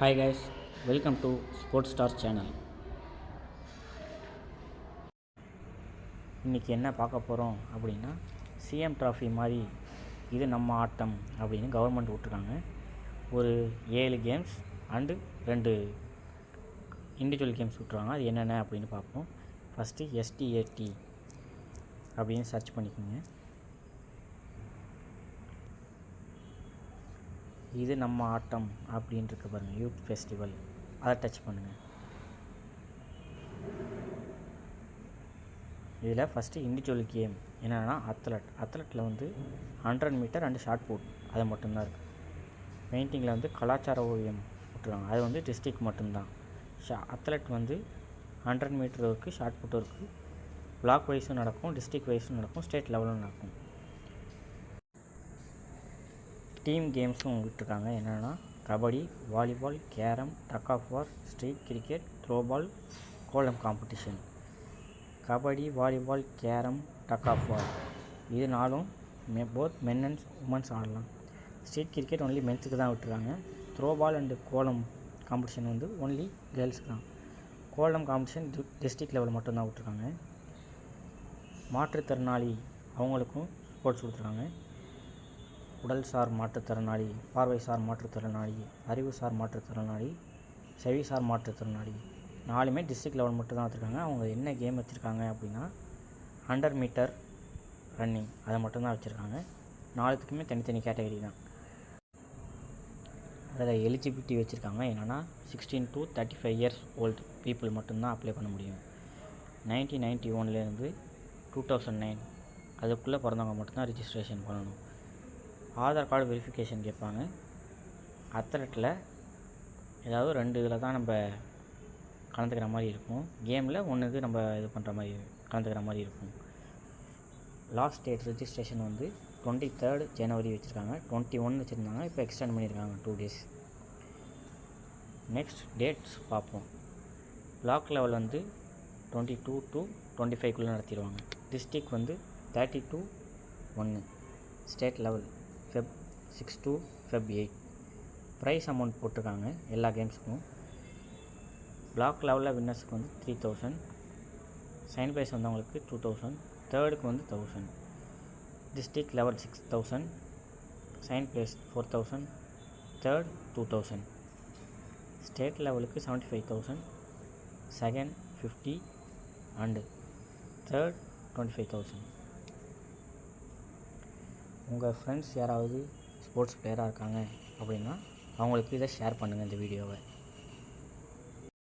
Hi guys, welcome to Sports Stars channel. இன்றைக்கி என்ன பார்க்க போகிறோம் அப்படின்னா சிஎம் ட்ராஃபி மாதிரி இது நம்ம ஆட்டம் அப்படின்னு கவர்மெண்ட் விட்ருக்காங்க. ஒரு 7 கேம்ஸ் அண்டு 2 இண்டிவிஜுவல் கேம்ஸ் விட்ருவாங்க. அது என்னென்ன அப்படின்னு பார்ப்போம். ஃபஸ்ட்டு STAT அப்படின்னு சர்ச் பண்ணிக்கோங்க. இது நம்ம ஆட்டம் அப்படின்ட்டு பாருங்கள், யூத் ஃபெஸ்டிவல், அதை டச் பண்ணுங்கள். இதில் ஃபஸ்ட்டு இண்டிவிஜுவல் கேம் என்னென்னா அத்லெட்டில் வந்து 100 மீட்டர் அண்டு ஷார்ட் புட் அது மட்டும்தான் இருக்குது. பெயிண்டிங்கில் வந்து கலாச்சார ஓவியம் விட்டுருவாங்க, அது வந்து டிஸ்ட்ரிக் மட்டும்தான். அத்லெட் வந்து 100 மீட்டர் இருக்குது, ஷார்ட் புட் இருக்குது. பிளாக் வைஸும் நடக்கும், டிஸ்ட்ரிக் வைஸும் நடக்கும், ஸ்டேட் லெவலும் நடக்கும். டீம் கேம்ஸும் விட்டுருக்காங்க. என்னென்னா kabaddi, volleyball, carrom, tug of war, street cricket, throwball, kolam competition. Kabaddi, volleyball, carrom, tug of war இது நாலும் போத் மென் அண்ட் உமன்ஸ் ஆடலாம். ஸ்ட்ரீட் கிரிக்கெட் ஒன்லி மென்ஸுக்கு தான் விட்டுருக்காங்க. த்ரோபால் அண்டு கோலம் காம்படிஷன் வந்து ஒன்லி கேர்ள்ஸுக்கு தான். கோலம் காம்படிஷன் டிஸ்ட்ரிக்ட் லெவல் மட்டும்தான் விட்டுருக்காங்க. மாற்றுத்திறனாளி அவங்களுக்கும் ஸ்போர்ட்ஸ் கொடுத்துருக்காங்க. உடல்சார் மாற்றுத்திறனாளி, பார்வைசார் மாற்றுத்திறனாளி, அறிவுசார் மாற்றுத்திறனாளி, செவிசார் மாற்றுத்திறனாளி 4மே டிஸ்ட்ரிக்ட் லெவல் மட்டும் தான் வச்சுருக்காங்க. அவங்க என்ன கேம் வச்சுருக்காங்க அப்படின்னா 100 மீட்டர் ரன்னிங் அதை மட்டும்தான் வச்சுருக்காங்க. 4த்துக்குமே தனித்தனி கேட்டகரி தான். அதில் எலிஜிபிலிட்டி வச்சுருக்காங்க. என்னென்னா 16 to 35 இயர்ஸ் ஓல்டு பீப்புள் மட்டும்தான் அப்ளை பண்ண முடியும். 1991 2009 அதுக்குள்ளே பிறந்தவங்க மட்டும்தான் ரிஜிஸ்ட்ரேஷன் பண்ணணும். ஆதார் கார்டு வெரிஃபிகேஷன் கேட்பாங்க. அத்லெட்டில் ஏதாவது 2 இதில் தான் நம்ம கலந்துக்கிற மாதிரி இருக்கும். கேமில் 1 இது நம்ம இது பண்ணுற மாதிரி கலந்துக்கிற மாதிரி இருக்கும். லாஸ்ட் டேட் ரிஜிஸ்ட்ரேஷன் வந்து 23 ஜனவரி வச்சுருக்காங்க. 21 வச்சுருந்தாங்க, இப்போ எக்ஸ்டெண்ட் பண்ணியிருக்காங்க 2 days. நெக்ஸ்ட் டேட்ஸ் பார்ப்போம். பிளாக் லெவல் வந்து 22 to 25 நடத்திடுவாங்க. டிஸ்ட்ரிக் வந்து 30 to 1. State level Feb 6 to Feb 8. Prize amount போட்டிருக்காங்க எல்லா கேம்ஸுக்கும். பிளாக் லெவலில் வின்னர்ஸுக்கு வந்து 3000, செகண்ட் ப்ரைஸ் வந்தவங்களுக்கு 2000, தேர்டுக்கு வந்து 1000. District level 6000, second prize 4000, third 2000. State லெவலுக்கு 75,000, செகண்ட் 50 அண்டு தேர்ட் 25,000. உங்கள் ஃப்ரெண்ட்ஸ் யாராவது ஸ்போர்ட்ஸ் பிளேயராக இருக்காங்க அப்படின்னா அவங்களுக்கு இதை ஷேர் பண்ணுங்கள் இந்த வீடியோவை.